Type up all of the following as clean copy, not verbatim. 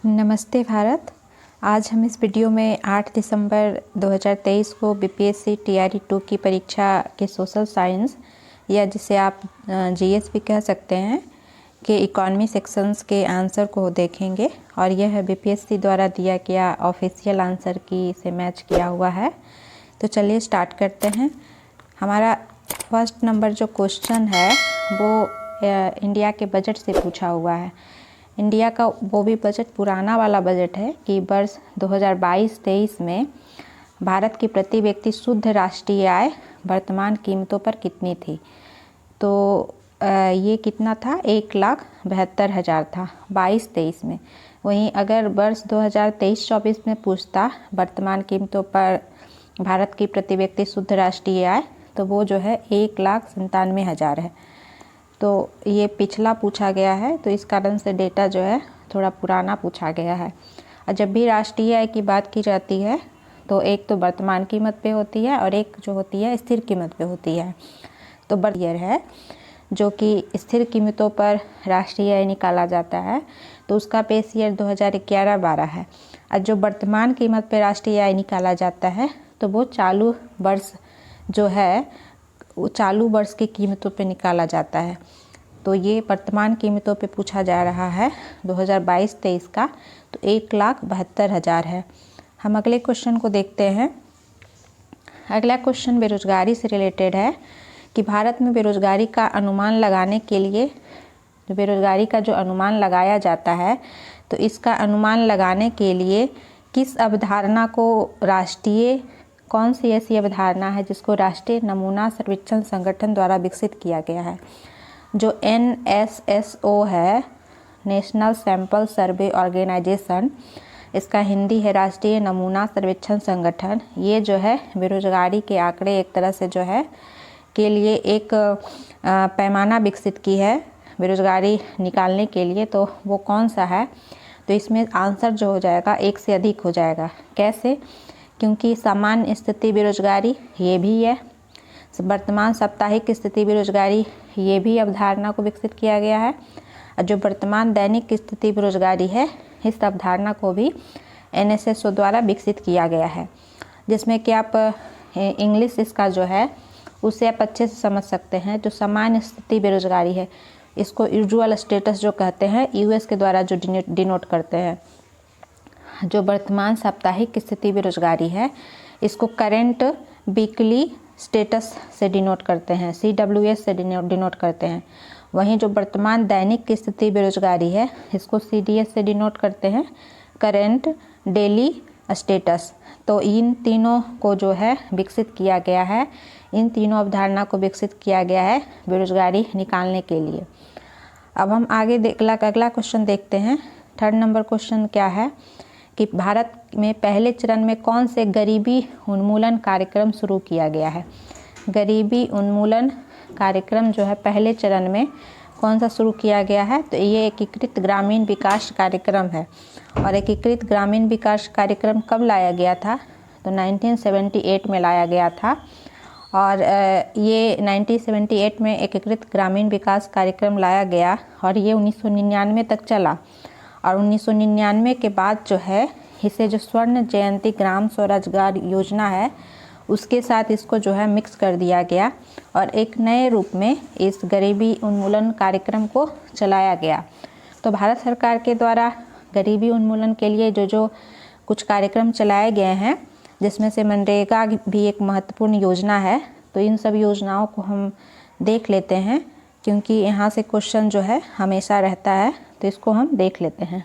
नमस्ते भारत। आज हम इस वीडियो में 8 दिसंबर 2023 को बीपीएससी टीआरई 2 की परीक्षा के सोशल साइंस या जिसे आप जीएस भी कह सकते हैं के इकोनॉमी सेक्शंस के आंसर को देखेंगे और यह बीपीएससी द्वारा दिया गया ऑफिशियल आंसर की से मैच किया हुआ है। तो चलिए स्टार्ट करते हैं। हमारा फर्स्ट नंबर जो क्वेश्चन है वो इंडिया के बजट से पूछा हुआ है। इंडिया का वो भी बजट पुराना वाला बजट है कि वर्ष 2022-23 में भारत की प्रति व्यक्ति शुद्ध राष्ट्रीय आय वर्तमान कीमतों पर कितनी थी। तो ये कितना था, 1,72,000 था 22-23 में। वहीं अगर वर्ष 2023-24 में पूछता वर्तमान कीमतों पर भारत की प्रति व्यक्ति शुद्ध राष्ट्रीय आय, तो वो जो है 1,97,000 है। तो ये पिछला पूछा गया है, तो इस कारण से डेटा जो है थोड़ा पुराना पूछा गया है। और जब भी राष्ट्रीय आय की बात की जाती है तो एक तो वर्तमान कीमत पे होती है और एक जो होती है स्थिर कीमत पे होती है। तो ईयर है जो कि स्थिर कीमतों पर राष्ट्रीय आय निकाला जाता है, तो उसका बेस ईयर 2011-12 है। और जो वर्तमान कीमत पे राष्ट्रीय आय निकाला जाता है तो वो चालू वर्ष जो है चालू वर्ष की कीमतों पे निकाला जाता है। तो ये वर्तमान कीमतों पे पूछा जा रहा है 2022-23 का, तो 1,72,000 है। हम अगले क्वेश्चन को देखते हैं। अगला क्वेश्चन बेरोजगारी से रिलेटेड है कि भारत में बेरोजगारी का अनुमान लगाने के लिए बेरोजगारी का जो अनुमान लगाया जाता है, तो इसका अनुमान लगाने के लिए किस अवधारणा को राष्ट्रीय कौन सी ऐसी अवधारणा है जिसको राष्ट्रीय नमूना सर्वेक्षण संगठन द्वारा विकसित किया गया है। जो NSSO है, नेशनल सैंपल सर्वे ऑर्गेनाइजेशन, इसका हिंदी है राष्ट्रीय नमूना सर्वेक्षण संगठन। ये जो है बेरोजगारी के आंकड़े एक तरह से जो है के लिए एक पैमाना विकसित की है बेरोजगारी निकालने के लिए। तो वो कौन सा है, तो इसमें आंसर जो हो जाएगा 1 से अधिक हो जाएगा। कैसे? क्योंकि सामान्य स्थिति बेरोजगारी ये भी है, वर्तमान साप्ताहिक स्थिति बेरोजगारी ये भी अवधारणा को विकसित किया गया है। और जो वर्तमान दैनिक स्थिति बेरोजगारी है, इस अवधारणा को भी NSSO द्वारा विकसित किया गया है, जिसमें कि आप इंग्लिश इसका जो है उसे आप अच्छे से समझ सकते हैं। जो सामान्य स्थिति बेरोजगारी है, इसको यूजुअल स्टेटस जो कहते हैं US के द्वारा जो डिनोट करते हैं। जो वर्तमान साप्ताहिक स्थिति बेरोजगारी है, इसको करेंट वीकली स्टेटस से डिनोट करते हैं, CWS से डिनोट करते हैं। वहीं जो वर्तमान दैनिक स्थिति बेरोजगारी है, इसको CDS से डिनोट करते हैं, करेंट डेली स्टेटस। तो इन तीनों को जो है विकसित किया गया है, इन तीनों अवधारणा को विकसित किया गया है बेरोजगारी निकालने के लिए। अब हम आगे अगला क्वेश्चन देखते हैं। थर्ड नंबर क्वेश्चन क्या है कि भारत में पहले चरण में कौन से गरीबी उन्मूलन कार्यक्रम शुरू किया गया है। गरीबी उन्मूलन कार्यक्रम जो है पहले चरण में कौन सा शुरू किया गया है, तो ये एकीकृत ग्रामीण विकास कार्यक्रम है। और एकीकृत ग्रामीण विकास कार्यक्रम कब लाया गया था, तो 1978 में लाया गया था। और ये 1978 में एकीकृत ग्रामीण विकास कार्यक्रम लाया गया और ये 1999 तक चला। और 1999 के बाद जो है इसे जो स्वर्ण जयंती ग्राम स्वरोजगार योजना है, उसके साथ इसको जो है मिक्स कर दिया गया और एक नए रूप में इस गरीबी उन्मूलन कार्यक्रम को चलाया गया। तो भारत सरकार के द्वारा गरीबी उन्मूलन के लिए जो कुछ कार्यक्रम चलाए गए हैं, जिसमें से मनरेगा भी एक महत्वपूर्ण योजना है। तो इन सब योजनाओं को हम देख लेते हैं, क्योंकि यहाँ से क्वेश्चन जो है हमेशा रहता है, तो इसको हम देख लेते हैं।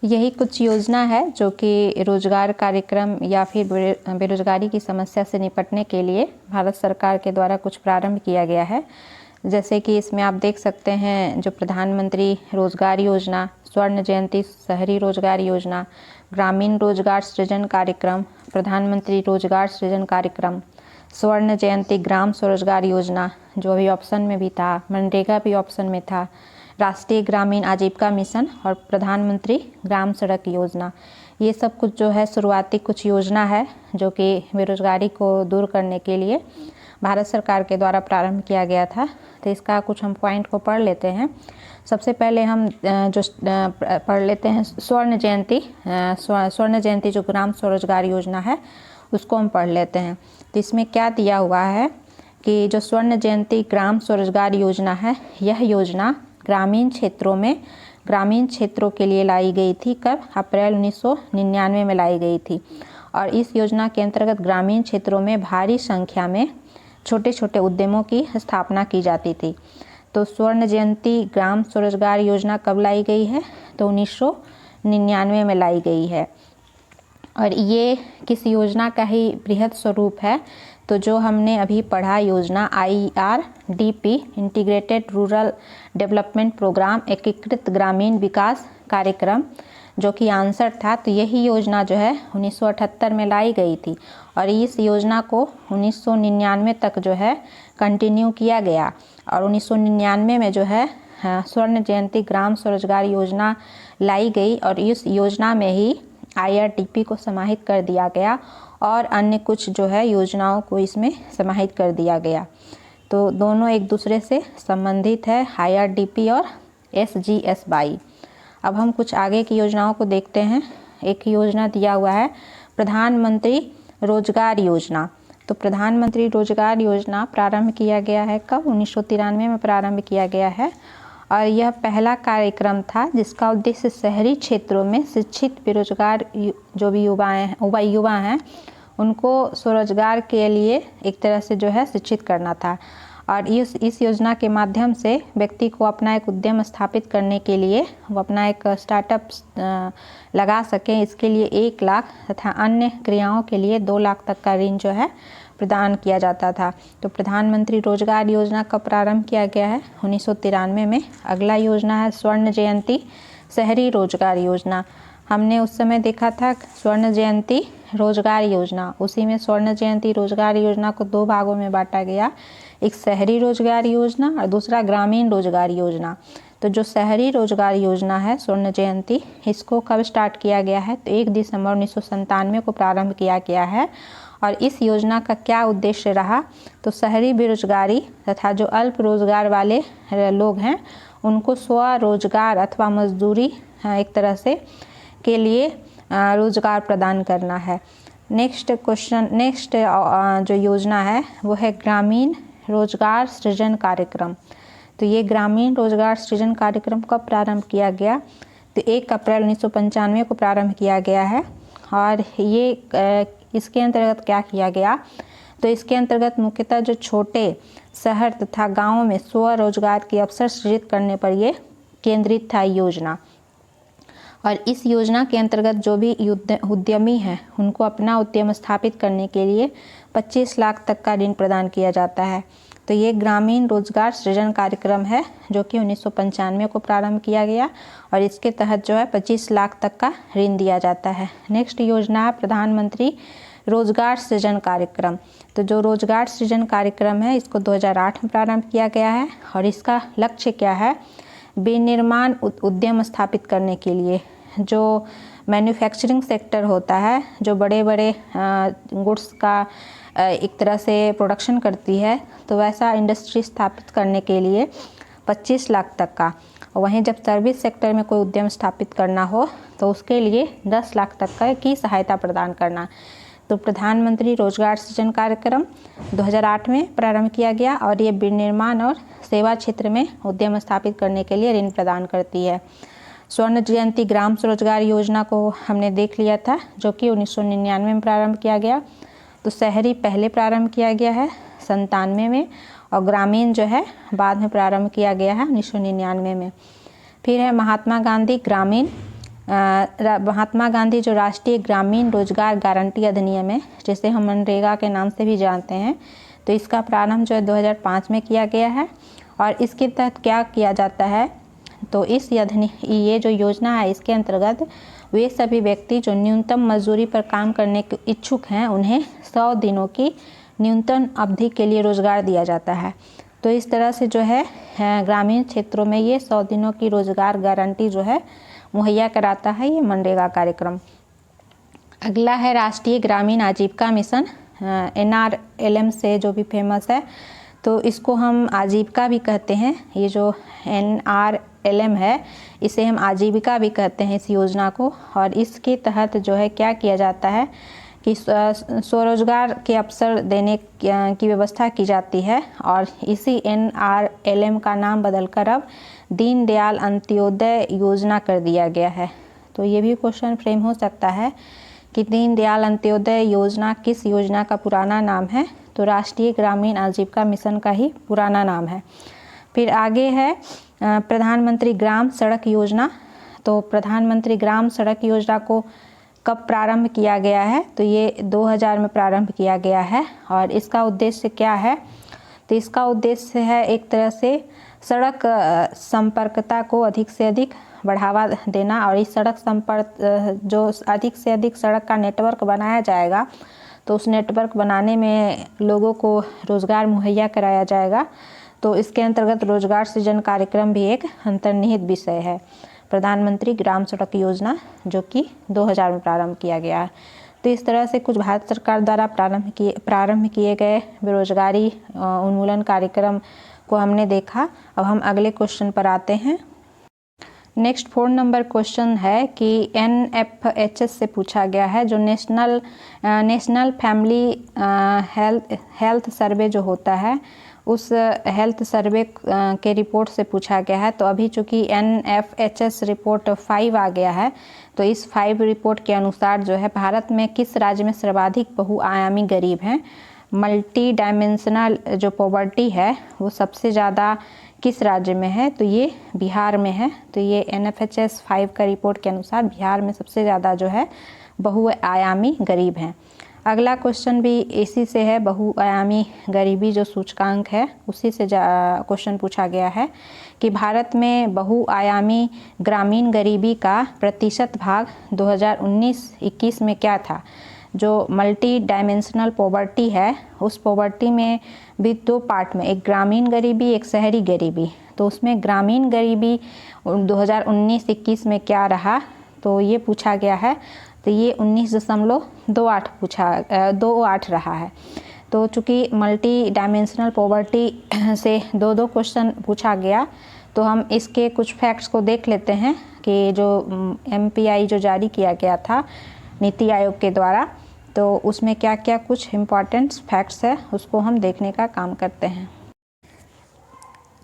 यही कुछ योजना है जो कि रोजगार कार्यक्रम या फिर बेरोजगारी की समस्या से निपटने के लिए भारत सरकार के द्वारा कुछ प्रारंभ किया गया है। जैसे कि इसमें आप देख सकते हैं जो प्रधानमंत्री रोजगार योजना, स्वर्ण जयंती शहरी रोजगार योजना, ग्रामीण रोजगार सृजन कार्यक्रम, प्रधानमंत्री रोजगार सृजन कार्यक्रम, स्वर्ण जयंती ग्राम स्वरोजगार योजना जो भी ऑप्शन में भी था, मनरेगा भी ऑप्शन में था, राष्ट्रीय ग्रामीण आजीविका मिशन और प्रधानमंत्री ग्राम सड़क योजना। ये सब कुछ जो है शुरुआती कुछ योजना है जो कि बेरोजगारी को दूर करने के लिए भारत सरकार के द्वारा प्रारंभ किया गया था। तो इसका कुछ हम पॉइंट को पढ़ लेते हैं। सबसे पहले हम जो पढ़ लेते हैं स्वर्ण जयंती जो ग्राम स्वरोजगार योजना है उसको हम पढ़ लेते हैं। तो इसमें क्या दिया हुआ है कि जो स्वर्ण जयंती ग्राम स्वरोजगार योजना है, यह योजना ग्रामीण क्षेत्रों के लिए लाई गई थी। कब? अप्रैल 1999 में लाई गई थी। और इस योजना के अंतर्गत ग्रामीण क्षेत्रों में भारी संख्या में छोटे छोटे उद्यमों की स्थापना की जाती थी। तो स्वर्ण जयंती ग्राम स्वरोजगार योजना कब लाई गई है? तो 1999 में लाई गई है। और ये किस योजना का ही बृहद स्वरूप है? तो जो हमने अभी पढ़ा योजना IRDP integrated rural development programme, एकीकृत ग्रामीण विकास कार्यक्रम, जो कि आंसर था। तो यही योजना जो है 1978 में लाई गई थी और इस योजना को 1999 तक जो है कंटिन्यू किया गया। और 1999 में जो है स्वर्ण जयंती ग्राम स्वरोजगार योजना लाई गई और इस योजना में ही IRDP को समाहित कर दिया गया और अन्य कुछ जो है योजनाओं को इसमें समाहित कर दिया गया। तो दोनों एक दूसरे से संबंधित है, IRDP और SGSY। अब हम कुछ आगे की योजनाओं को देखते हैं। एक योजना दिया हुआ है प्रधानमंत्री रोजगार योजना। तो प्रधानमंत्री रोजगार योजना प्रारंभ किया गया है कब? 1993 में प्रारंभ किया गया है और यह पहला कार्यक्रम था जिसका उद्देश्य शहरी क्षेत्रों में शिक्षित बेरोजगार जो भी युवा हैं उनको स्वरोजगार के लिए एक तरह से जो है शिक्षित करना था। और इस योजना के माध्यम से व्यक्ति को अपना एक उद्यम स्थापित करने के लिए वो अपना एक स्टार्टअप लगा सकें, इसके लिए 1 लाख तथा अन्य क्रियाओं के लिए 2 लाख तक का ऋण जो है प्रदान किया जाता था। तो प्रधानमंत्री रोजगार योजना कब प्रारंभ किया गया है? 1993 में। अगला योजना है स्वर्ण जयंती शहरी रोजगार योजना। हमने उस समय देखा था स्वर्ण जयंती रोजगार योजना, उसी में स्वर्ण जयंती रोजगार योजना को 2 भागों में बांटा गया, एक शहरी रोजगार योजना और दूसरा ग्रामीण रोजगार योजना। तो जो शहरी रोजगार योजना है स्वर्ण जयंती, इसको कब स्टार्ट किया गया है? तो 1 दिसंबर 1997 को प्रारंभ किया गया है। और इस योजना का क्या उद्देश्य रहा? तो शहरी बेरोजगारी तथा जो अल्प रोजगार वाले लोग हैं उनको स्वरोजगार अथवा मजदूरी एक तरह से के लिए रोजगार प्रदान करना है। नेक्स्ट जो योजना है वो है ग्रामीण रोजगार सृजन कार्यक्रम। तो ये ग्रामीण रोजगार सृजन कार्यक्रम कब प्रारंभ किया गया? तो 1 अप्रैल 1995 को प्रारंभ किया गया है। और ये इसके अंतर्गत क्या किया गया? तो इसके अंतर्गत मुख्यतः जो छोटे शहर तथा गांवों में स्वरोजगार के अवसर सृजित करने पर ये केंद्रित था योजना। और इस योजना के अंतर्गत जो भी उद्यमी हैं उनको अपना उद्यम स्थापित करने के लिए 25 लाख तक का ऋण प्रदान किया जाता है। तो ये ग्रामीण रोजगार सृजन कार्यक्रम है जो कि 1995 को प्रारंभ किया गया और इसके तहत जो है 25 लाख तक का ऋण दिया जाता है। नेक्स्ट योजना है प्रधानमंत्री रोजगार सृजन कार्यक्रम। तो जो रोजगार सृजन कार्यक्रम है इसको 2008 में प्रारंभ किया गया है और इसका लक्ष्य क्या है? विनिर्माण उद्यम स्थापित करने के लिए जो मैन्युफैक्चरिंग सेक्टर होता है, जो बड़े बड़े गुड्स का एक तरह से प्रोडक्शन करती है, तो वैसा इंडस्ट्री स्थापित करने के लिए 25 लाख तक का। वहीं जब सर्विस सेक्टर में कोई उद्यम स्थापित करना हो तो उसके लिए 10 लाख तक का की सहायता प्रदान करना। तो प्रधानमंत्री रोजगार सृजन कार्यक्रम 2008 में प्रारंभ किया गया और ये विनिर्माण और सेवा क्षेत्र में उद्यम स्थापित करने के लिए ऋण प्रदान करती है। स्वर्ण जयंती ग्राम स्वरोजगार योजना को हमने देख लिया था जो कि 1999 में प्रारंभ किया गया। तो शहरी पहले प्रारंभ किया गया है 97 में और ग्रामीण जो है बाद में प्रारंभ किया गया है 1999 में। फिर है महात्मा गांधी जो राष्ट्रीय ग्रामीण रोजगार गारंटी अधिनियम है, जिसे हम मनरेगा के नाम से भी जानते हैं, तो इसका प्रारंभ जो है 2005 में किया गया है। और इसके तहत क्या किया जाता है? तो ये जो योजना है इसके अंतर्गत वे सभी व्यक्ति जो न्यूनतम मजदूरी पर काम करने के इच्छुक हैं उन्हें 100 दिनों की न्यूनतम अवधि के लिए रोजगार दिया जाता है। तो इस तरह से जो है ग्रामीण क्षेत्रों में ये 100 दिनों की रोजगार गारंटी जो है मुहैया कराता है ये मनरेगा कार्यक्रम। अगला है राष्ट्रीय ग्रामीण आजीविका मिशन, NRLM से जो भी फेमस है। तो इसको हम आजीविका भी कहते हैं। ये जो NRLM है इसे हम आजीविका भी कहते हैं इस योजना को। और इसके तहत जो है क्या किया जाता है कि स्वरोजगार के अवसर देने की व्यवस्था की जाती है। और इसी NRLM का नाम बदलकर अब दीनदयाल अंत्योदय योजना कर दिया गया है। तो ये भी क्वेश्चन फ्रेम हो सकता है कि दीनदयाल अंत्योदय योजना किस योजना का पुराना नाम है। तो राष्ट्रीय ग्रामीण आजीविका मिशन का ही पुराना नाम है। फिर आगे है प्रधानमंत्री ग्राम सड़क योजना। तो प्रधानमंत्री ग्राम सड़क योजना को कब प्रारंभ किया गया है? तो ये 2000 में प्रारंभ किया गया है। और इसका उद्देश्य क्या है? तो इसका उद्देश्य है एक तरह से सड़क संपर्कता को अधिक से अधिक बढ़ावा देना। और इस सड़क संपर्क जो अधिक से अधिक सड़क का नेटवर्क बनाया जाएगा तो उस नेटवर्क बनाने में लोगों को रोज़गार मुहैया कराया जाएगा। तो इसके अंतर्गत रोजगार सृजन कार्यक्रम भी एक अंतर्निहित विषय है। प्रधानमंत्री ग्राम सड़क योजना जो कि 2000 में प्रारंभ किया गया है। तो इस तरह से कुछ भारत सरकार द्वारा प्रारंभ किए गए बेरोजगारी उन्मूलन कार्यक्रम को हमने देखा। अब हम अगले क्वेश्चन पर आते हैं। नेक्स्ट 4 नंबर क्वेश्चन है कि NFHS से पूछा गया है, जो नेशनल फैमिली हेल्थ सर्वे जो होता है उस हेल्थ सर्वे के रिपोर्ट से पूछा गया है। तो अभी चूँकि NFHS रिपोर्ट 5 आ गया है, तो इस 5 रिपोर्ट के अनुसार जो है भारत में किस राज्य में सर्वाधिक बहुआयामी गरीब हैं। मल्टी डायमेंशनल जो पॉवर्टी है वो सबसे ज़्यादा किस राज्य में है? तो ये बिहार में है। तो ये NFHS 5 का रिपोर्ट के अनुसार बिहार में सबसे ज़्यादा जो है बहुआयामी गरीब हैं। अगला क्वेश्चन भी इसी से है, बहुआयामी गरीबी जो सूचकांक है उसी से क्वेश्चन पूछा गया है कि भारत में बहुआयामी ग्रामीण गरीबी का प्रतिशत भाग 2019-21 में क्या था। जो मल्टी डायमेंशनल पॉवर्टी है उस पॉवर्टी में भी 2 पार्ट में, एक ग्रामीण गरीबी एक शहरी गरीबी। तो उसमें ग्रामीण गरीबी 2019-21 में क्या रहा तो ये पूछा गया है। तो ये 19.28 रहा है। तो चूँकि मल्टी डायमेंशनल पॉवर्टी से 2 क्वेश्चन पूछा गया तो हम इसके कुछ फैक्ट्स को देख लेते हैं कि जो MPI जो जारी किया गया था नीति आयोग के द्वारा, तो उसमें क्या क्या कुछ इम्पॉर्टेंट फैक्ट्स है उसको हम देखने का काम करते हैं।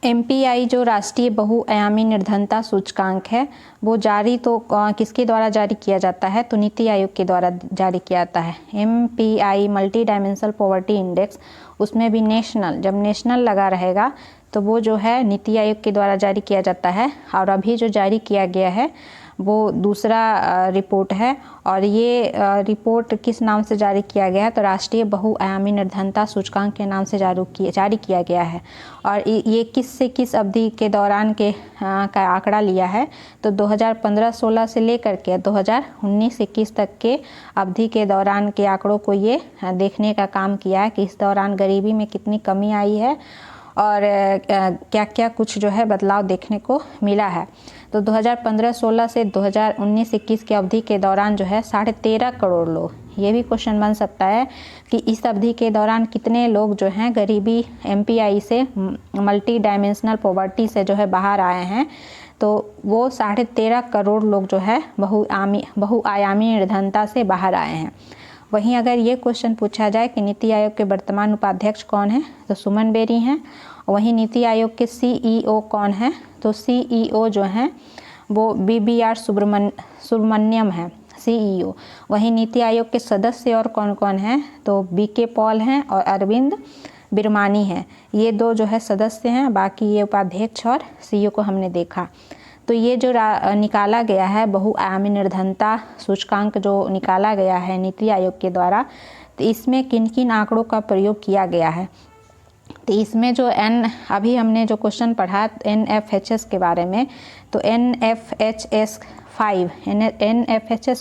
MPI जो राष्ट्रीय बहुआयामी निर्धनता सूचकांक है वो जारी तो किसके द्वारा जारी किया जाता है? तो नीति आयोग के द्वारा जारी किया जाता है। MPI multi dimensional poverty index, उसमें भी नेशनल, जब नेशनल लगा रहेगा तो वो जो है नीति आयोग के द्वारा जारी किया जाता है। और अभी जो जारी किया गया है वो दूसरा रिपोर्ट है। और ये रिपोर्ट किस नाम से जारी किया गया है? तो राष्ट्रीय बहुआयामी निर्धनता सूचकांक के नाम से जारी किया गया है। और ये किस से किस अवधि के दौरान का आंकड़ा लिया है? तो 2015-16 से लेकर के 2019-21 तक के अवधि के दौरान के आंकड़ों को ये देखने का काम किया है कि इस दौरान गरीबी में कितनी कमी आई है और क्या क्या कुछ जो है बदलाव देखने को मिला है। तो 2015-16 से 2019-21 की अवधि के दौरान जो है 13.5 करोड़ लोग, ये भी क्वेश्चन बन सकता है कि इस अवधि के दौरान कितने लोग जो हैं गरीबी MPI से मल्टी डायमेंशनल पॉवर्टी से जो है बाहर आए हैं। तो वो 13.5 करोड़ लोग जो है बहुआयामी निर्धनता से बाहर आए हैं। वहीं अगर ये क्वेश्चन पूछा जाए कि नीति आयोग के वर्तमान उपाध्यक्ष कौन है? तो सुमन बेरी हैं। वहीं नीति आयोग के CEO कौन है? तो CEO जो हैं वो BBR सुब्रमण्यम है CEO। वहीं नीति आयोग के सदस्य और कौन कौन हैं? तो BK पॉल हैं और अरविंद बिरमानी हैं। ये 2 जो है सदस्य हैं, बाकी ये उपाध्यक्ष और CEO को हमने देखा। तो ये जो निकाला गया है बहुआयामी निर्धनता सूचकांक जो निकाला गया है नीति आयोग के द्वारा, तो इसमें किन किन आंकड़ों का प्रयोग किया गया है? तो इसमें जो अभी हमने जो क्वेश्चन पढ़ा NFHS के बारे में, तो NFHS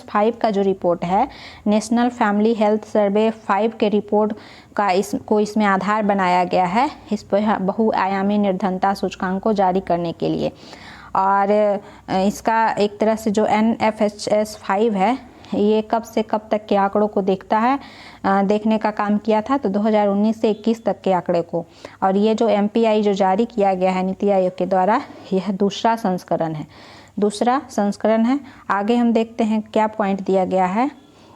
5 का जो रिपोर्ट है नेशनल फैमिली हेल्थ सर्वे 5 के रिपोर्ट का इसमें आधार बनाया गया है इस बहुआयामी निर्धनता सूचकांक को जारी करने के लिए। और इसका एक तरह से जो NFHS 5 है ये कब से कब तक के आंकड़ों को देखता है, देखने का काम किया था, तो 2019 से 21 तक के आंकड़े को। और ये जो MPI जो जारी किया गया है नीति आयोग के द्वारा, यह दूसरा संस्करण है। आगे हम देखते हैं क्या पॉइंट दिया गया है।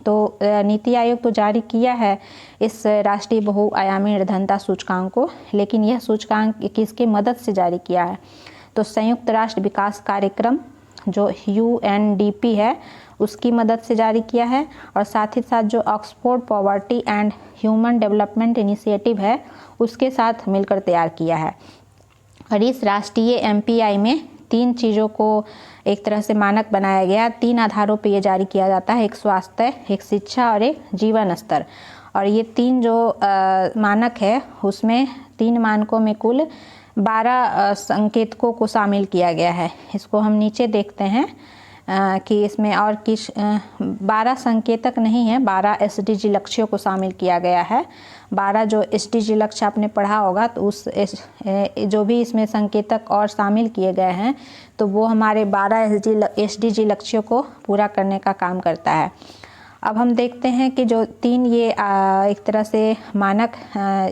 तो नीति आयोग तो जारी किया है इस राष्ट्रीय बहुआयामी निर्धनता सूचकांक को, लेकिन यह सूचकांक किसकी मदद से जारी किया है, तो संयुक्त राष्ट्र विकास कार्यक्रम जो UNDP है उसकी मदद से जारी किया है, और साथ ही साथ जो Oxford poverty and human development initiative है उसके साथ मिलकर तैयार किया है। और इस राष्ट्रीय MPI में 3 चीज़ों को एक तरह से मानक बनाया गया। 3 आधारों पे ये जारी किया जाता है, एक स्वास्थ्य, एक शिक्षा और एक जीवन स्तर। और ये 3 जो मानक है उसमें 3 मानकों में कुल 12 संकेतकों को शामिल किया गया है। इसको हम नीचे देखते हैं कि इसमें और किस 12 संकेतक नहीं है, 12 SDG लक्ष्यों को शामिल किया गया है। 12 जो SDG लक्ष्य आपने पढ़ा होगा, तो उस जो भी इसमें संकेतक और शामिल किए गए हैं तो वो हमारे 12 SDG लक्ष्यों को पूरा करने का काम करता है। अब हम देखते हैं कि जो 3 ये एक तरह से मानक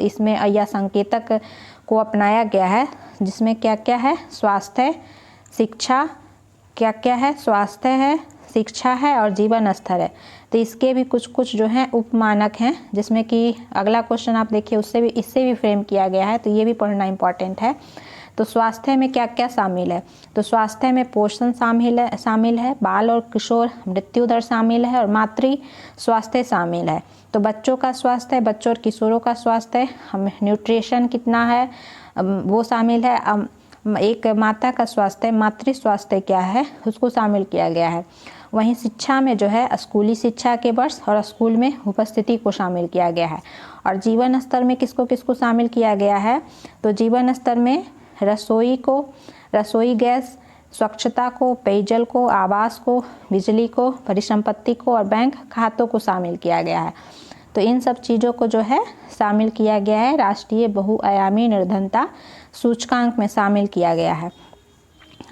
इसमें या संकेतक को अपनाया गया है, जिसमें क्या क्या है, स्वास्थ्य, शिक्षा, क्या क्या है, स्वास्थ्य है, शिक्षा है और जीवन स्तर है। तो इसके भी कुछ कुछ जो हैं उपमानक हैं, जिसमें कि अगला क्वेश्चन आप देखिए इससे भी फ्रेम किया गया है, तो ये भी पढ़ना इम्पॉर्टेंट है। तो स्वास्थ्य में क्या क्या शामिल है, तो स्वास्थ्य में पोषण शामिल है, बाल और किशोर मृत्यु दर शामिल है और मातृ स्वास्थ्य शामिल है। तो बच्चों का स्वास्थ्य, बच्चों और किशोरों का स्वास्थ्य, हम न्यूट्रिशन कितना है वो शामिल है। एक माता का स्वास्थ्य, मातृ स्वास्थ्य क्या है उसको शामिल किया गया है। वहीं शिक्षा में जो है स्कूली शिक्षा के वर्ष और स्कूल में उपस्थिति को शामिल किया गया है। और जीवन स्तर में किसको किसको शामिल किया गया है, तो जीवन स्तर में रसोई गैस, स्वच्छता को, पेयजल को, आवास को, बिजली को, परिसंपत्ति को और बैंक खातों को शामिल किया गया है। तो इन सब चीज़ों को जो है शामिल किया गया है, राष्ट्रीय बहुआयामी निर्धनता सूचकांक में शामिल किया गया है।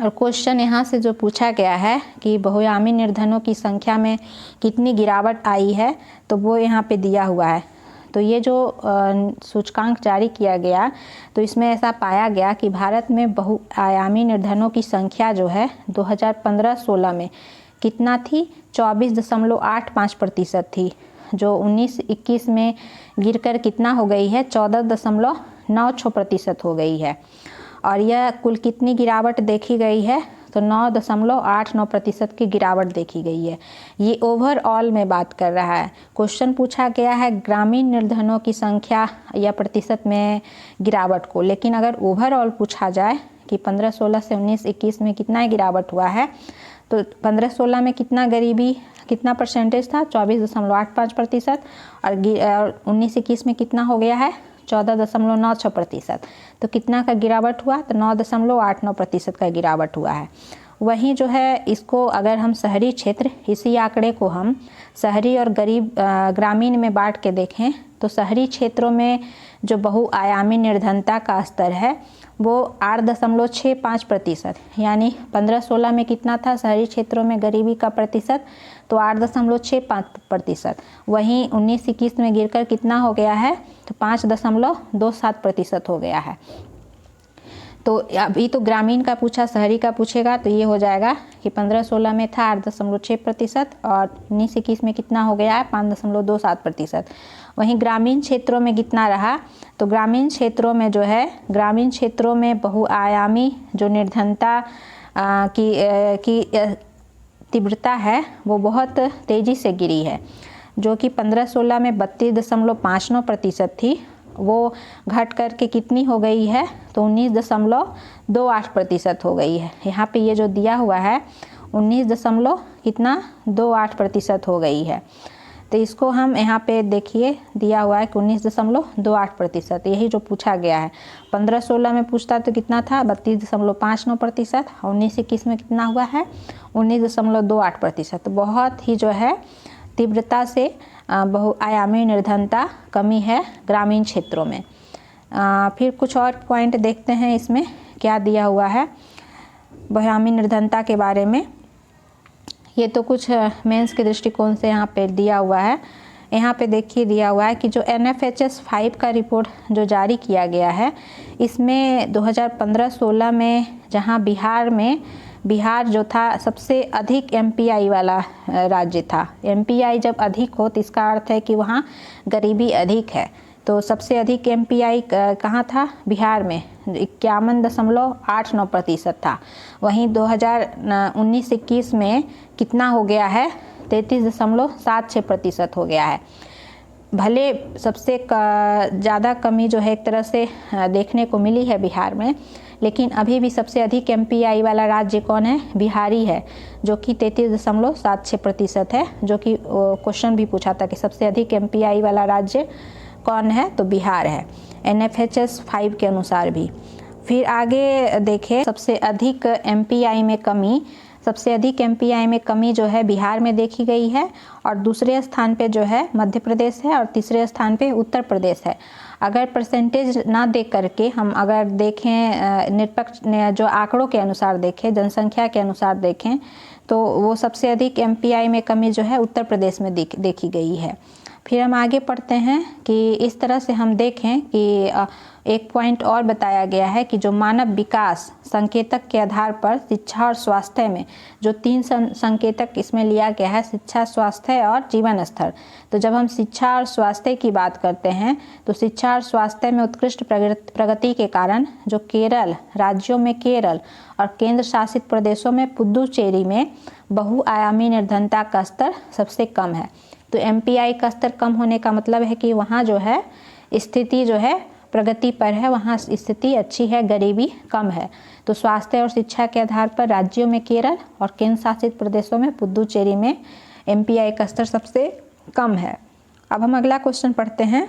और क्वेश्चन यहाँ से जो पूछा गया है कि बहुआयामी निर्धनों की संख्या में कितनी गिरावट आई है, तो वो यहाँ पे दिया हुआ है। तो ये जो सूचकांक जारी किया गया, तो इसमें ऐसा पाया गया कि भारत में बहुआयामी निर्धनों की संख्या जो है 2015-16 में कितना थी, 24.85% थी, जो 19-21 में गिरकर कितना हो गई है, 14.96% हो गई है। और यह कुल कितनी गिरावट देखी गई है, तो 9.89% की गिरावट देखी गई है। ये ओवरऑल में बात कर रहा है। क्वेश्चन पूछा गया है ग्रामीण निर्धनों की संख्या या प्रतिशत में गिरावट को, लेकिन अगर ओवरऑल पूछा जाए कि 15-16 से 19-21 में कितना गिरावट हुआ है, तो 15-16 में कितना परसेंटेज था, 24.85%, और 19-21 में कितना हो गया है, 14.96%। तो कितना का गिरावट हुआ, तो 9.89% का गिरावट हुआ है। वहीं जो है इसको अगर हम शहरी क्षेत्र, इसी आंकड़े को हम शहरी और ग्रामीण में बांट के देखें, तो शहरी क्षेत्रों में जो बहुआयामी निर्धनता का स्तर है वो 8.65%, यानी 15-16 में कितना था शहरी क्षेत्रों में गरीबी का प्रतिशत, तो 8.65%। वहीं 19-21 में गिरकर कितना हो गया है, तो 5.27% हो गया है। तो अभी तो ग्रामीण का पूछा, शहरी का पूछेगा तो ये हो जाएगा कि 15-16 में था 8.6% और 19-21 में कितना हो गया है, 5.27%। वहीं ग्रामीण क्षेत्रों में कितना रहा, तो ग्रामीण क्षेत्रों में बहुआयामी जो निर्धनता की तीव्रता है वो बहुत तेज़ी से गिरी है, जो कि 15-16 में 32.59% थी, वो घट करके कितनी हो गई है, तो 19.28% हो गई है। यहाँ पे ये जो दिया हुआ है 19.28% हो गई है। तो इसको हम यहाँ पे देखिए दिया हुआ है कि 19.28%, यही जो पूछा गया है। 15-16 में पूछता तो कितना था, 32.59%, और 19-21 में कितना हुआ है, 19.28%। बहुत ही जो है तीव्रता से बहुआयामी निर्धनता कमी है ग्रामीण क्षेत्रों में। फिर कुछ और पॉइंट देखते हैं इसमें क्या दिया हुआ है बहुआयामी निर्धनता के बारे में। ये तो कुछ मेंस के दृष्टिकोण से यहाँ पे दिया हुआ है। यहाँ पे देखिए दिया हुआ है कि जो NFHS 5 का रिपोर्ट जो जारी किया गया है, इसमें 2015-16 में जहाँ बिहार जो था सबसे अधिक MPI वाला राज्य था। MPI जब अधिक हो तो इसका अर्थ है कि वहाँ गरीबी अधिक है। तो सबसे अधिक MPI कहाँ था? बिहार में 51.89% था। वहीं 2019-21 में कितना हो गया है? 33.76% हो गया है। भले सबसे ज़्यादा कमी जो है एक तरह से देखने को मिली है बिहार में, लेकिन अभी भी सबसे अधिक MPI वाला राज्य कौन है? बिहारी है, जो कि 33.76% है। जो कि क्वेश्चन भी पूछा था कि सबसे अधिक MPI वाला राज्य कौन है? तो बिहार है, NFHS 5 के अनुसार भी। फिर आगे देखें, सबसे अधिक MPI में कमी जो है बिहार में देखी गई है, और दूसरे स्थान पे जो है मध्य प्रदेश है, और तीसरे स्थान पे उत्तर प्रदेश है। अगर परसेंटेज ना देख करके हम अगर देखें, निरपेक्ष जो आंकड़ों के अनुसार देखें, जनसंख्या के अनुसार देखें, तो वो सबसे अधिक MPI में कमी जो है उत्तर प्रदेश में देखी गई है। फिर हम आगे पढ़ते हैं कि इस तरह से हम देखें कि एक पॉइंट और बताया गया है कि जो मानव विकास संकेतक के आधार पर शिक्षा और स्वास्थ्य में जो 3 संकेतक इसमें लिया गया है, शिक्षा, स्वास्थ्य और जीवन स्तर। तो जब हम शिक्षा और स्वास्थ्य की बात करते हैं, तो शिक्षा और स्वास्थ्य में उत्कृष्ट प्रगति के कारण जो राज्यों में केरल और केंद्र शासित प्रदेशों में पुदुचेरी में बहुआयामी निर्धनता का स्तर सबसे कम है। तो MPI का स्तर कम होने का मतलब है कि वहाँ जो है स्थिति जो है प्रगति पर है, वहाँ स्थिति अच्छी है, गरीबी कम है। तो स्वास्थ्य और शिक्षा के आधार पर राज्यों में केरल और केंद्र शासित प्रदेशों में पुदुचेरी में MPI का स्तर सबसे कम है। अब हम अगला क्वेश्चन पढ़ते हैं।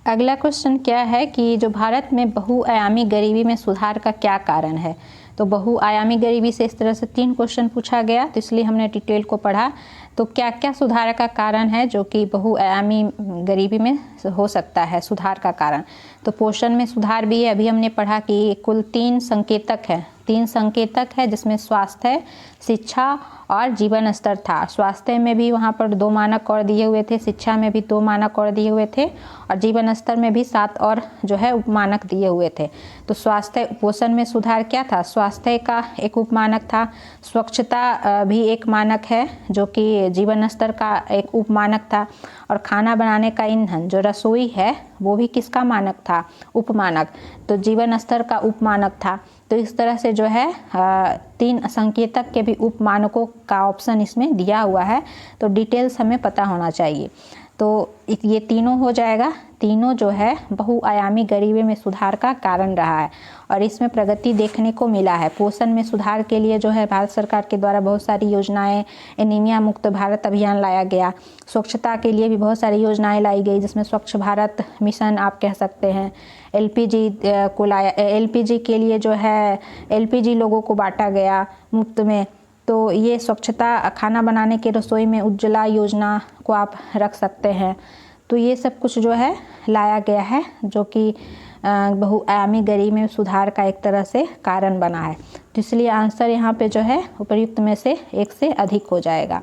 अगला क्वेश्चन क्या है कि जो भारत में बहुआयामी गरीबी में सुधार का क्या कारण है? तो बहुआयामी गरीबी से इस तरह से 3 क्वेश्चन पूछा गया, तो इसलिए हमने डिटेल को पढ़ा। तो क्या क्या सुधार का कारण है जो कि बहुआयामी गरीबी में हो सकता है सुधार का कारण? तो पोषण में सुधार भी है। अभी हमने पढ़ा कि कुल 3 संकेतक है जिसमें स्वास्थ्य, शिक्षा और जीवन स्तर था। स्वास्थ्य में भी वहाँ पर 2 मानक और दिए हुए थे, शिक्षा में भी 2 मानक और दिए हुए थे, और जीवन स्तर में भी 7 और जो है उपमानक दिए हुए थे। तो स्वास्थ्य पोषण में सुधार क्या था? स्वास्थ्य का एक उपमानक था, स्वच्छता भी एक मानक है जो कि जीवन स्तर का एक उपमानक था, और खाना बनाने का ईंधन जो रसोई है वो भी किसका मानक था? उपमानक। तो जीवन स्तर का उपमानक था। तो इस तरह से जो है 3 संकेतक के भी उपमानकों का ऑप्शन इसमें दिया हुआ है। तो डिटेल्स हमें पता होना चाहिए। तो ये तीनों हो जाएगा। तीनों जो है बहुआयामी गरीबी में सुधार का कारण रहा है, और इसमें प्रगति देखने को मिला है। पोषण में सुधार के लिए जो है भारत सरकार के द्वारा बहुत सारी योजनाएं, एनीमिया मुक्त भारत अभियान लाया गया। स्वच्छता के लिए भी बहुत सारी योजनाएं लाई गई, जिसमें स्वच्छ भारत मिशन आप कह सकते हैं। LPG को लाया, LPG के लिए जो है LPG लोगों को बांटा गया मुफ्त में। तो ये स्वच्छता, खाना बनाने के रसोई में उज्ज्वला योजना को आप रख सकते हैं। तो ये सब कुछ जो है लाया गया है, जो कि बहुआयामी गरीबी में सुधार का एक तरह से कारण बना है। तो इसलिए आंसर यहाँ पे जो है उपर्युक्त में से 1 से अधिक हो जाएगा।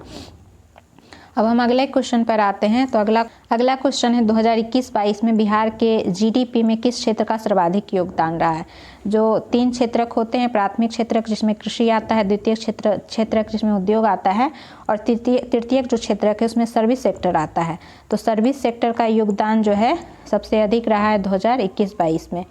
अब हम अगले क्वेश्चन पर आते हैं। तो अगला क्वेश्चन है 2021-22 में बिहार के GDP में किस क्षेत्र का सर्वाधिक योगदान रहा है? जो 3 क्षेत्रक होते हैं, प्राथमिक क्षेत्रक जिसमें कृषि आता है, द्वितीय क्षेत्रक जिसमें उद्योग आता है, और तृतीयक जो क्षेत्रक है उसमें सर्विस सेक्टर आता है। तो सर्विस सेक्टर का योगदान जो है सबसे अधिक रहा है 2021-22 में।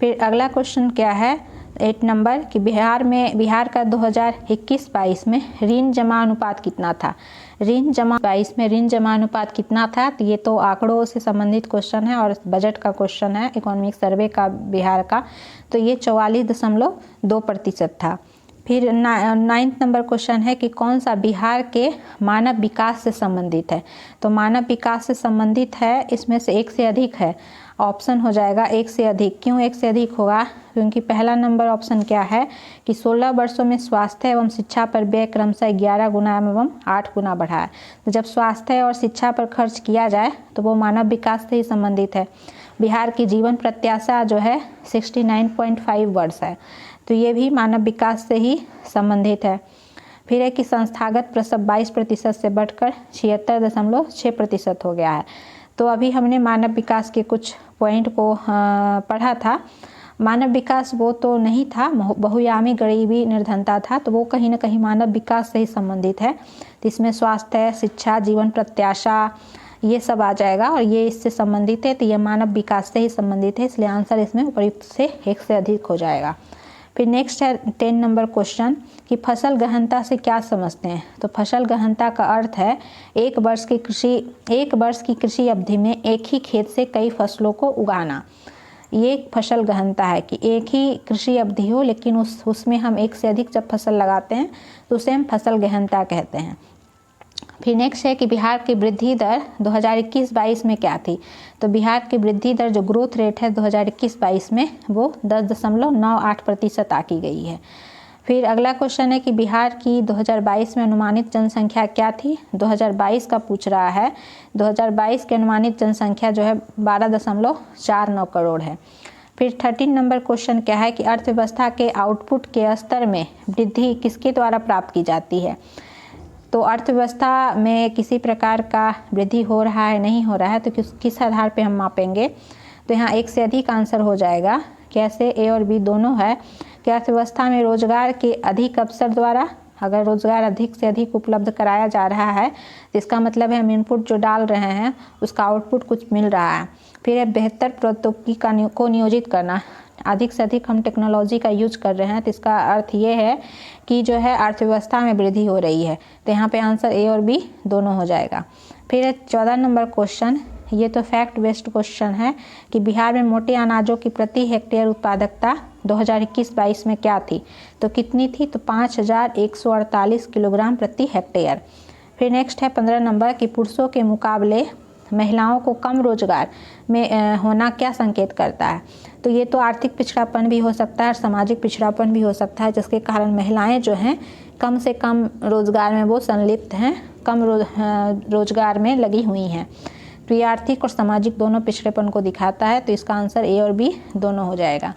फिर अगला क्वेश्चन क्या है 8 नंबर कि बिहार का 2021-22 में ऋण जमा अनुपात कितना था? ऋण जमा 22 में ऋण जमा अनुपात कितना था? तो ये तो आंकड़ों से संबंधित क्वेश्चन है और बजट का क्वेश्चन है, इकोनॉमिक सर्वे का बिहार का। तो ये 44.2% था। फिर 9th नंबर क्वेश्चन है कि कौन सा बिहार के मानव विकास से संबंधित है? तो मानव विकास से संबंधित है, इसमें से 1 से अधिक है। ऑप्शन हो जाएगा 1 से अधिक। क्यों 1 से अधिक होगा? क्योंकि पहला नंबर ऑप्शन क्या है कि 16 वर्षों में स्वास्थ्य एवं शिक्षा पर व्यय क्रमशः 11 गुना एवं 8 गुना बढ़ा है। तो जब स्वास्थ्य और शिक्षा पर खर्च किया जाए तो वो मानव विकास से ही संबंधित है। बिहार की जीवन प्रत्याशा जो है 69.5 वर्ष है, तो ये भी मानव विकास से ही संबंधित है। फिर है कि संस्थागत प्रसव 22% से बढ़कर 76.6% हो गया है। तो अभी हमने मानव विकास के कुछ पॉइंट को पढ़ा था। मानव विकास वो तो नहीं था, बहुआयामी गरीबी निर्धनता था, तो वो कहीं ना कहीं मानव विकास से ही संबंधित है। तो इसमें स्वास्थ्य, शिक्षा, जीवन प्रत्याशा ये सब आ जाएगा और ये इससे संबंधित है, तो ये मानव विकास से ही संबंधित है, इसलिए आंसर इसमें उपयुक्त से एक से अधिक हो जाएगा। फिर नेक्स्ट है 10 नंबर क्वेश्चन कि फसल गहनता से क्या समझते हैं। तो फसल गहनता का अर्थ है एक वर्ष की कृषि अवधि में एक ही खेत से कई फसलों को उगाना। ये फसल गहनता है कि एक ही कृषि अवधि हो लेकिन उसमें हम एक से अधिक जब फसल लगाते हैं तो उसे हम फसल गहनता कहते हैं। फिर नेक्स्ट है कि बिहार की वृद्धि दर 2021-22 में क्या थी। तो बिहार की वृद्धि दर जो ग्रोथ रेट है 2021-22 में वो 10.98% आकी गई है। फिर अगला क्वेश्चन है कि बिहार की 2022 में अनुमानित जनसंख्या क्या थी। 2022 का पूछ रहा है। 2022 की अनुमानित जनसंख्या जो है 12.49 करोड़ है। फिर 13 नंबर क्वेश्चन क्या है कि अर्थव्यवस्था के आउटपुट के स्तर में वृद्धि किसके द्वारा प्राप्त की जाती है। तो अर्थव्यवस्था में किसी प्रकार का वृद्धि हो रहा है नहीं हो रहा है तो किस आधार पे हम मापेंगे। तो यहाँ एक से अधिक आंसर हो जाएगा। कैसे, ए और बी दोनों है कि अर्थव्यवस्था में रोजगार के अधिक अवसर द्वारा, अगर रोजगार अधिक से अधिक उपलब्ध कराया जा रहा है तो इसका मतलब है हम इनपुट जो डाल रहे हैं उसका आउटपुट कुछ मिल रहा है। फिर है बेहतर प्रौद्योगिकी को नियोजित करना, अधिक से अधिक हम टेक्नोलॉजी का यूज कर रहे हैं तो इसका अर्थ ये है कि जो है अर्थव्यवस्था में वृद्धि हो रही है। तो यहाँ पे आंसर ए और बी दोनों हो जाएगा। फिर 14 नंबर क्वेश्चन, ये तो फैक्ट बेस्ड क्वेश्चन है कि बिहार में मोटे अनाजों की प्रति हेक्टेयर उत्पादकता 2021-22 में क्या थी। तो कितनी थी, तो 5148 किलोग्राम प्रति हेक्टेयर। फिर नेक्स्ट है 15 नंबर कि पुरुषों के मुकाबले महिलाओं को कम रोजगार में होना क्या संकेत करता है। तो ये तो आर्थिक पिछड़ापन भी हो सकता है और सामाजिक पिछड़ापन भी हो सकता है, जिसके कारण महिलाएं जो हैं कम से कम रोजगार में वो संलिप्त हैं, कम रोजगार में लगी हुई हैं। तो ये आर्थिक और सामाजिक दोनों पिछड़ेपन को दिखाता है, तो इसका आंसर ए और बी दोनों हो जाएगा।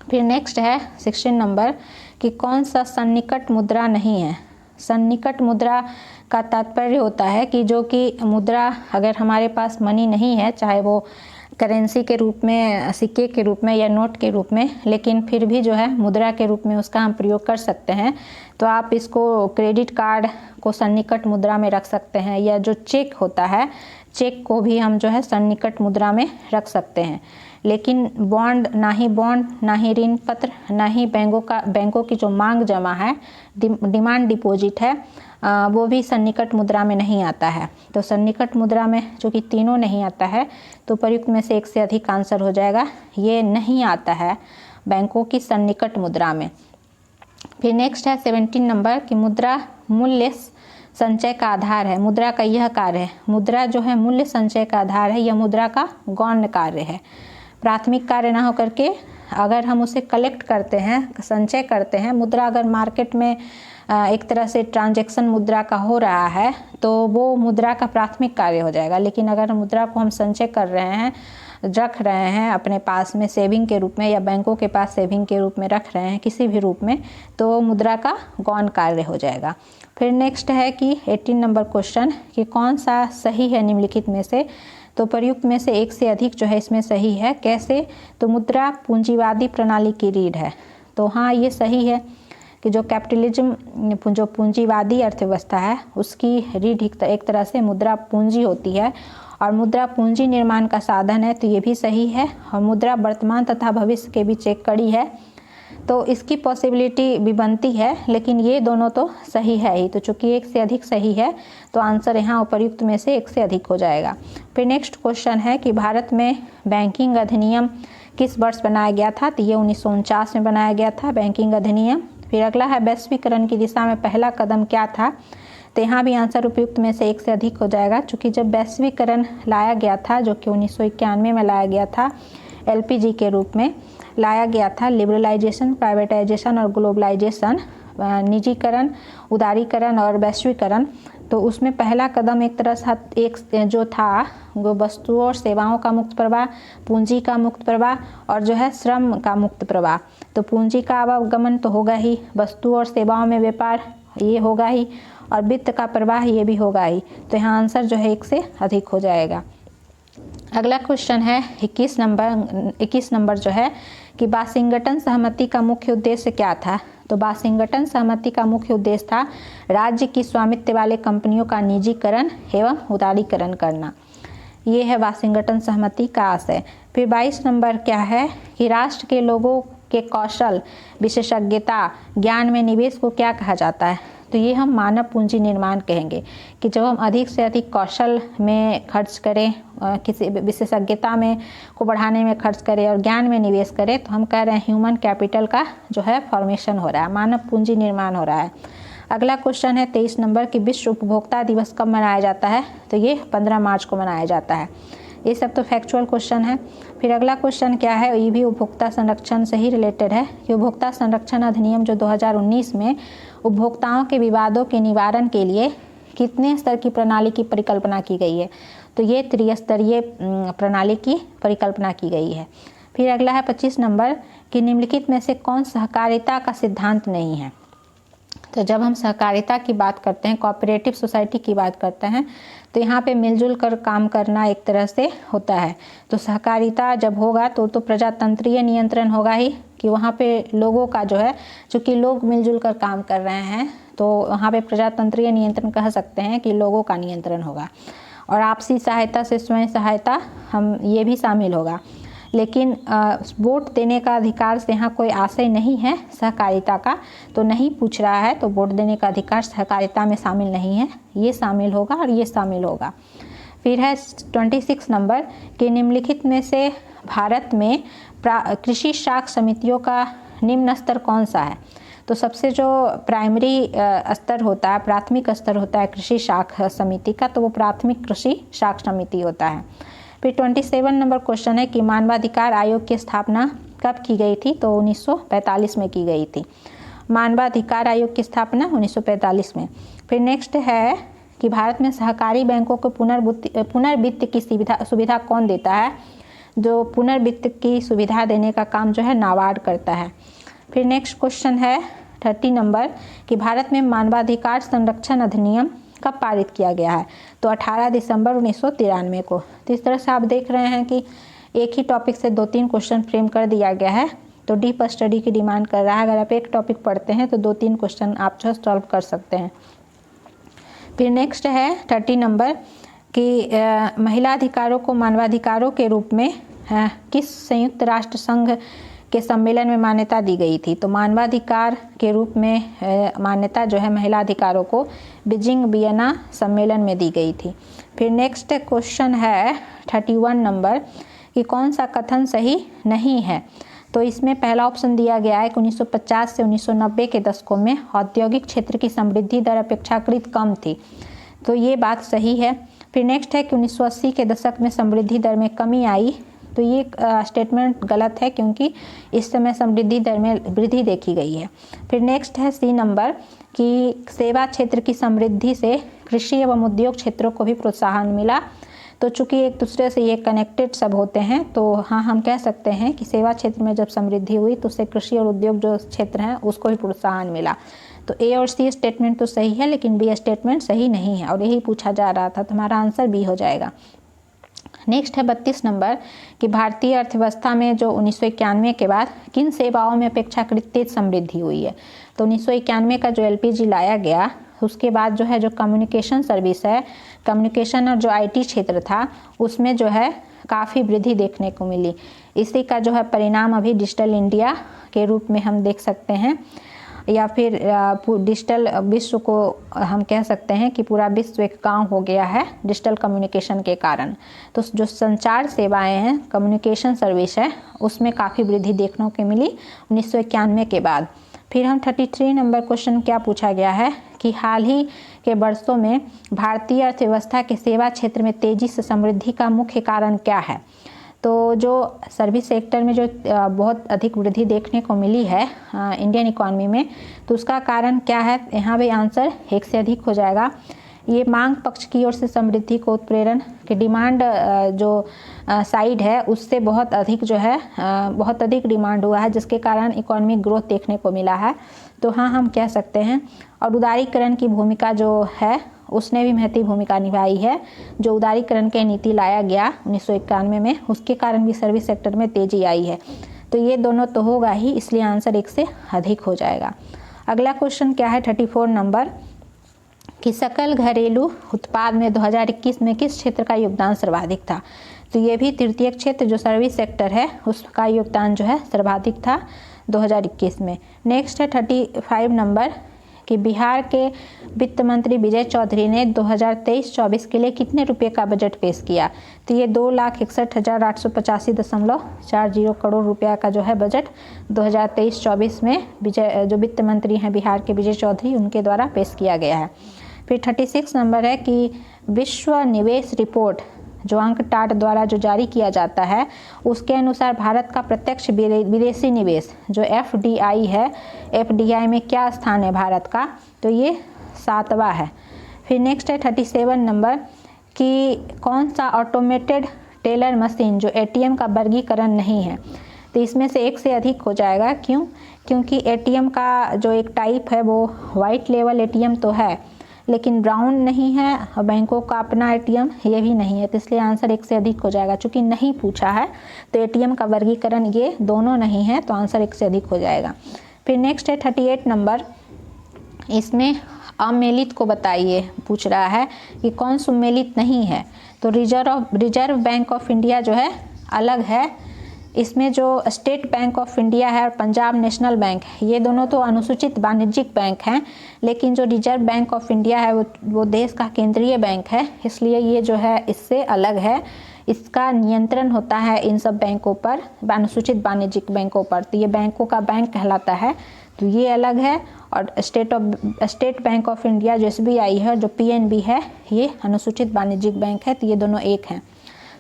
फिर नेक्स्ट है 16 नंबर कि कौन सा सन्निकट मुद्रा नहीं है। सन्निकट मुद्रा का तात्पर्य होता है कि जो कि मुद्रा अगर हमारे पास मनी नहीं है, चाहे वो करेंसी के रूप में, सिक्के के रूप में या नोट के रूप में, लेकिन फिर भी जो है मुद्रा के रूप में उसका हम प्रयोग कर सकते हैं। तो आप इसको क्रेडिट कार्ड को सन्निकट मुद्रा में रख सकते हैं, या जो चेक होता है चेक को भी हम जो है सन्निकट मुद्रा में रख सकते हैं। लेकिन बॉन्ड, ना ही ऋण पत्र, ना ही बैंकों की जो मांग जमा है, डिमांड डिपॉजिट है, वो भी सन्निकट मुद्रा में नहीं आता है। तो सन्निकट मुद्रा में जो कि तीनों नहीं आता है तो प्रयुक्त में से एक से अधिक आंसर हो जाएगा। ये नहीं आता है बैंकों की सन्निकट मुद्रा में। फिर नेक्स्ट है 17 नंबर कि मुद्रा मूल्य संचय का आधार है। मुद्रा का यह कार्य है, मुद्रा जो है मूल्य संचय का आधार है, यह मुद्रा का गौण कार्य है। प्राथमिक कार्य ना होकर के अगर हम उसे कलेक्ट करते हैं, संचय करते हैं, मुद्रा अगर मार्केट में एक तरह से ट्रांजैक्शन मुद्रा का हो रहा है तो वो मुद्रा का प्राथमिक कार्य हो जाएगा। लेकिन अगर मुद्रा को हम संचय कर रहे हैं, रख रहे हैं अपने पास में सेविंग के रूप में, या बैंकों के पास सेविंग के रूप में रख रहे हैं किसी भी रूप में, तो मुद्रा का गौण कार्य हो जाएगा। फिर नेक्स्ट है कि 18 नंबर क्वेश्चन कि कौन सा सही है निम्नलिखित में से। तो प्रयुक्त में से एक से अधिक जो है इसमें सही है। कैसे, तो मुद्रा पूंजीवादी प्रणाली की रीढ़ है। तो हाँ, ये सही है कि जो कैपिटलिज्म, जो पूंजीवादी अर्थव्यवस्था है उसकी रीढ़ एक तरह से मुद्रा पूंजी होती है, और मुद्रा पूंजी निर्माण का साधन है, तो ये भी सही है। और मुद्रा वर्तमान तथा भविष्य के बीच एक कड़ी है, तो इसकी पॉसिबिलिटी भी बनती है, लेकिन ये दोनों तो सही है ही। तो चूंकि एक से अधिक सही है तो आंसर यहाँ उपर्युक्त में से एक से अधिक हो जाएगा। फिर नेक्स्ट क्वेश्चन है कि भारत में बैंकिंग अधिनियम किस वर्ष बनाया गया था। तो ये 1949 में बनाया गया था बैंकिंग अधिनियम। फिर अगला है वैश्वीकरण की दिशा में पहला कदम क्या था। तो यहाँ भी आंसर उपयुक्त में से एक से अधिक हो जाएगा, क्योंकि जब वैश्वीकरण लाया गया था, जो कि 1991 में लाया गया था, LPG के रूप में लाया गया था, लिबरलाइजेशन, प्राइवेटाइजेशन और ग्लोबलाइजेशन, निजीकरण, उदारीकरण और वैश्वीकरण, तो उसमें पहला कदम एक तरह से एक जो था वो वस्तुओं और सेवाओं का मुक्त प्रवाह, पूंजी का मुक्त प्रवाह और जो है श्रम का मुक्त प्रवाह। तो पूंजी का आवागमन तो होगा ही, वस्तुओं और सेवाओं में व्यापार ये होगा ही, और वित्त का प्रवाह ये भी होगा ही। तो यहाँ आंसर जो है 1 से अधिक हो जाएगा। अगला क्वेश्चन है 21 नंबर जो है कि वाशिंगटन सहमति का मुख्य उद्देश्य क्या था। तो वाशिंगटन सहमति का मुख्य उद्देश्य था राज्य की स्वामित्व वाले कंपनियों का निजीकरण एवं उदारीकरण करना। ये है वाशिंगटन सहमति का आशय। फिर 22 नंबर क्या है कि राष्ट्र के लोगों के कौशल, विशेषज्ञता, ज्ञान में निवेश को क्या कहा जाता है। तो ये हम मानव पूंजी निर्माण कहेंगे कि जब हम अधिक से अधिक कौशल में खर्च करें, किसी विशेषज्ञता में को बढ़ाने में खर्च करें और ज्ञान में निवेश करें, तो हम कह रहे हैं ह्यूमन कैपिटल का जो है फॉर्मेशन हो रहा है, मानव पूंजी निर्माण हो रहा है। अगला क्वेश्चन है 23 नंबर कि विश्व उपभोक्ता दिवस कब मनाया जाता है। तो ये 15 मार्च को मनाया जाता है। ये सब तो फैक्चुअल क्वेश्चन है। फिर अगला क्वेश्चन क्या है, ये भी उपभोक्ता संरक्षण से ही रिलेटेड है कि उपभोक्ता संरक्षण अधिनियम जो 2019 में उपभोक्ताओं के विवादों के निवारण के लिए कितने स्तर की प्रणाली की परिकल्पना की गई है। तो ये त्रिस्तरीय प्रणाली की परिकल्पना की गई है। फिर अगला है 25 नंबर कि निम्नलिखित में से कौन सहकारिता का सिद्धांत नहीं है। तो जब हम सहकारिता की बात करते हैं, कोऑपरेटिव सोसाइटी की बात करते हैं, तो यहाँ पे मिलजुल कर काम करना एक तरह से होता है। तो सहकारिता जब होगा तो प्रजातंत्रीय नियंत्रण होगा ही कि वहाँ पे लोगों का जो है, चूँकि लोग मिलजुल कर काम कर रहे हैं, तो वहाँ पे प्रजातंत्रीय नियंत्रण कह सकते हैं कि लोगों का नियंत्रण होगा। और आपसी सहायता से स्वयं सहायता हम ये भी शामिल होगा। लेकिन वोट देने का अधिकार से यहाँ कोई आशय नहीं है सहकारिता का, तो नहीं पूछ रहा है, तो वोट देने का अधिकार सहकारिता में शामिल नहीं है, ये शामिल होगा और ये शामिल होगा। फिर है 26 नंबर कि निम्नलिखित में से भारत में कृषि शाख समितियों का निम्न स्तर कौन सा है। तो सबसे जो प्राइमरी स्तर होता है, प्राथमिक स्तर होता है कृषि शाख समिति का, तो वो प्राथमिक कृषि शाख समिति होता है। फिर 27 नंबर क्वेश्चन है कि मानवाधिकार आयोग की स्थापना कब की गई थी। तो 1945 में की गई थी। मानवाधिकार आयोग की स्थापना 1945 में। फिर नेक्स्ट है कि भारत में सहकारी बैंकों को पुनर्वित्त की सुविधा कौन देता है। जो पुनर्वित्त की सुविधा देने का काम जो है नाबार्ड करता है। फिर नेक्स्ट क्वेश्चन है 30 नंबर कि भारत में मानवाधिकार संरक्षण अधिनियम कब पारित किया गया है। तो 18 दिसंबर 1993 को। तो इस तरह से आप देख रहे हैं कि एक ही टॉपिक से 2-3 क्वेश्चन फ्रेम कर दिया गया है, तो डीप स्टडी की डिमांड कर रहा है। अगर आप एक टॉपिक पढ़ते हैं तो 2-3 क्वेश्चन आप जो सॉल्व कर सकते हैं। फिर नेक्स्ट है 30 नंबर कि महिला अधिकारों को मानवाधिकारों के रूप में किस संयुक्त राष्ट्र संघ के सम्मेलन में मान्यता दी गई थी। तो मानवाधिकार के रूप में मान्यता जो है महिला अधिकारों को बीजिंग वियना सम्मेलन में दी गई थी। फिर नेक्स्ट क्वेश्चन है 31 नंबर कि कौन सा कथन सही नहीं है। तो इसमें पहला ऑप्शन दिया गया है कि 1950 से 1990 के दशकों में औद्योगिक क्षेत्र की समृद्धि दर अपेक्षाकृत कम थी। तो ये बात सही है। फिर नेक्स्ट है कि 1980 के दशक में समृद्धि दर में कमी आई। तो ये स्टेटमेंट गलत है क्योंकि इस समय समृद्धि दर में वृद्धि देखी गई है। फिर नेक्स्ट है सी नंबर कि सेवा क्षेत्र की समृद्धि से कृषि एवं उद्योग क्षेत्रों को भी प्रोत्साहन मिला। तो चूंकि एक दूसरे से ये कनेक्टेड सब होते हैं, तो हाँ हम कह सकते हैं कि सेवा क्षेत्र में जब समृद्धि हुई तो उससे कृषि और उद्योग जो क्षेत्र हैं उसको भी प्रोत्साहन मिला। तो ए और सी स्टेटमेंट तो सही है, लेकिन बी स्टेटमेंट सही नहीं है और यही पूछा जा रहा था, तो हमारा आंसर बी हो जाएगा। नेक्स्ट है 32 नंबर कि भारतीय अर्थव्यवस्था में जो 1991 के बाद किन सेवाओं में अपेक्षाकृत तेज समृद्धि हुई है। तो 1991 का जो एलपीजी लाया गया, उसके बाद जो है जो कम्युनिकेशन सर्विस है, कम्युनिकेशन और जो आईटी क्षेत्र था उसमें जो है काफ़ी वृद्धि देखने को मिली। इसी का जो है परिणाम अभी डिजिटल इंडिया के रूप में हम देख सकते हैं, या फिर डिजिटल विश्व को हम कह सकते हैं कि पूरा विश्व एक गांव हो गया है डिजिटल कम्युनिकेशन के कारण। तो जो संचार सेवाएं हैं, कम्युनिकेशन सर्विस है, उसमें काफ़ी वृद्धि देखने को मिली 1991 के बाद। फिर हम 33 नंबर क्वेश्चन क्या पूछा गया है कि हाल ही के वर्षों में भारतीय अर्थव्यवस्था के सेवा क्षेत्र में तेजी से समृद्धि का मुख्य कारण क्या है। तो जो सर्विस सेक्टर में जो बहुत अधिक वृद्धि देखने को मिली है इंडियन इकोनॉमी में, तो उसका कारण क्या है। यहाँ भी आंसर 1 से अधिक हो जाएगा। ये मांग पक्ष की ओर से समृद्धि को उत्प्रेरण की डिमांड जो साइड है उससे बहुत अधिक जो है बहुत अधिक डिमांड हुआ है, जिसके कारण इकोनॉमिक ग्रोथ देखने को मिला है। तो हाँ हम कह सकते हैं और उदारीकरण की भूमिका जो है उसने भी महत्वपूर्ण भूमिका निभाई है। जो उदारीकरण के नीति लाया गया 1991 में, उसके कारण भी सर्विस सेक्टर में तेजी आई है। तो ये दोनों तो होगा ही, इसलिए आंसर 1 से अधिक हो जाएगा। अगला क्वेश्चन क्या है 34 नंबर कि सकल घरेलू उत्पाद में 2021 में किस क्षेत्र का योगदान सर्वाधिक था। तो ये भी तृतीय क्षेत्र जो सर्विस सेक्टर है उसका योगदान जो है सर्वाधिक था 2021 में। नेक्स्ट है 35 नंबर कि बिहार के वित्त मंत्री विजय चौधरी ने 2023-24 के लिए कितने रुपए का बजट पेश किया। तो ये 2,61,885.40 करोड़ रुपया का जो है बजट 2023-24 में जो वित्त मंत्री हैं बिहार के विजय चौधरी उनके द्वारा पेश किया गया है। फिर 36 नंबर है कि विश्व निवेश रिपोर्ट जो अंकटाड द्वारा जो जारी किया जाता है उसके अनुसार भारत का प्रत्यक्ष विदेशी निवेश जो FDI है, FDI में क्या स्थान है भारत का। तो ये 7वां है। फिर नेक्स्ट है 37 नंबर कि कौन सा ऑटोमेटेड टेलर मशीन जो ATM का वर्गीकरण नहीं है। तो इसमें से 1 से अधिक हो जाएगा। क्यों? क्योंकि ATM का जो एक टाइप है वो वाइट लेवल ATM तो है लेकिन ब्राउन नहीं है, और बैंकों का अपना ATM ये भी नहीं है, तो इसलिए आंसर 1 से अधिक हो जाएगा। चूँकि नहीं पूछा है तो ATM का वर्गीकरण ये दोनों नहीं है, तो आंसर 1 से अधिक हो जाएगा। फिर नेक्स्ट है 38 नंबर, इसमें अम्मेलित को बताइए, पूछ रहा है कि कौन सुमेलित नहीं है। तो रिजर्व बैंक ऑफ इंडिया जो है अलग है। इसमें जो स्टेट बैंक ऑफ इंडिया है और पंजाब नेशनल बैंक ये दोनों तो अनुसूचित वाणिज्यिक बैंक हैं, लेकिन जो रिजर्व बैंक ऑफ इंडिया है वो देश का केंद्रीय बैंक है, इसलिए ये जो है इससे अलग है। इसका नियंत्रण होता है इन सब बैंकों पर, अनुसूचित वाणिज्यिक बैंकों पर, तो ये बैंकों का बैंक कहलाता है, तो ये अलग है। और स्टेट बैंक ऑफ इंडिया जो SBI है, जो PNB है, ये अनुसूचित वाणिज्यिक बैंक है, तो ये दोनों एक हैं।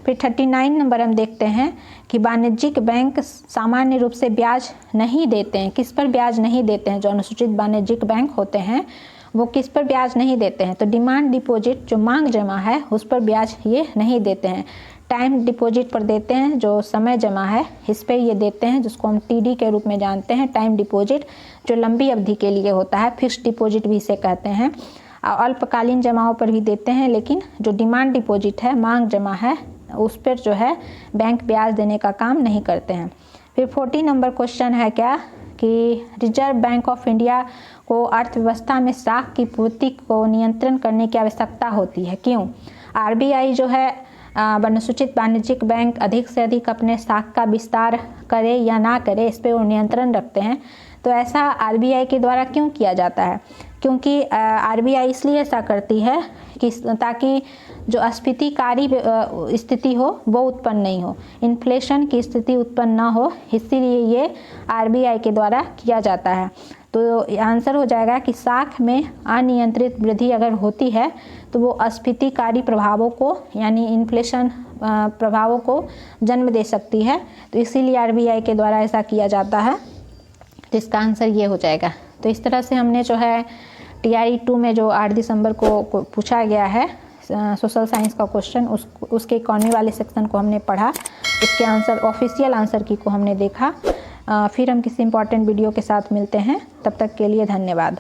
फिर 39 नंबर हम देखते हैं कि वाणिज्यिक बैंक सामान्य रूप से ब्याज नहीं देते हैं। किस पर ब्याज नहीं देते हैं? जो अनुसूचित वाणिज्यिक बैंक होते हैं वो किस पर ब्याज नहीं देते हैं? तो डिमांड डिपॉजिट जो मांग जमा है उस पर ब्याज ये नहीं देते हैं। टाइम डिपॉजिट पर देते हैं, जो समय जमा है इस पर ये देते हैं, जिसको हम TD के रूप में जानते हैं, टाइम डिपॉजिट, जो लंबी अवधि के लिए होता है, फिक्स्ड डिपॉजिट भी इसे कहते हैं। अल्पकालीन जमाओं पर भी देते हैं, लेकिन जो डिमांड डिपॉजिट है, मांग जमा है, उस पर जो है बैंक ब्याज देने का काम नहीं करते हैं। फिर 40 नंबर क्वेश्चन है क्या कि रिजर्व बैंक ऑफ इंडिया को अर्थव्यवस्था में साख की पूर्ति को नियंत्रण करने की आवश्यकता होती है। क्यों? RBI जो है अनुसूचित वाणिज्यिक बैंक अधिक से अधिक अपने साख का विस्तार करे या ना करे, इस पर वो नियंत्रण रखते हैं। तो ऐसा RBI के द्वारा क्यों किया जाता है? क्योंकि RBI इसलिए ऐसा करती है कि ताकि जो अस्फीतिकारी स्थिति हो वो उत्पन्न नहीं हो, इन्फ्लेशन की स्थिति उत्पन्न ना हो, इसीलिए ये RBI के द्वारा किया जाता है। तो आंसर हो जाएगा कि साख में अनियंत्रित वृद्धि अगर होती है तो वो अस्फीतिकारी प्रभावों को यानी इन्फ्लेशन प्रभावों को जन्म दे सकती है, तो इसीलिए RBI के द्वारा ऐसा किया जाता है। तो इसका आंसर ये हो जाएगा। तो इस तरह से हमने जो है TRE 2 में जो 8 दिसंबर को पूछा गया है सोशल साइंस का क्वेश्चन, उसके इकोनॉमी वाले सेक्शन को हमने पढ़ा, उसके आंसर ऑफिशियल आंसर की को हमने देखा। फिर हम किसी इंपॉर्टेंट वीडियो के साथ मिलते हैं, तब तक के लिए धन्यवाद।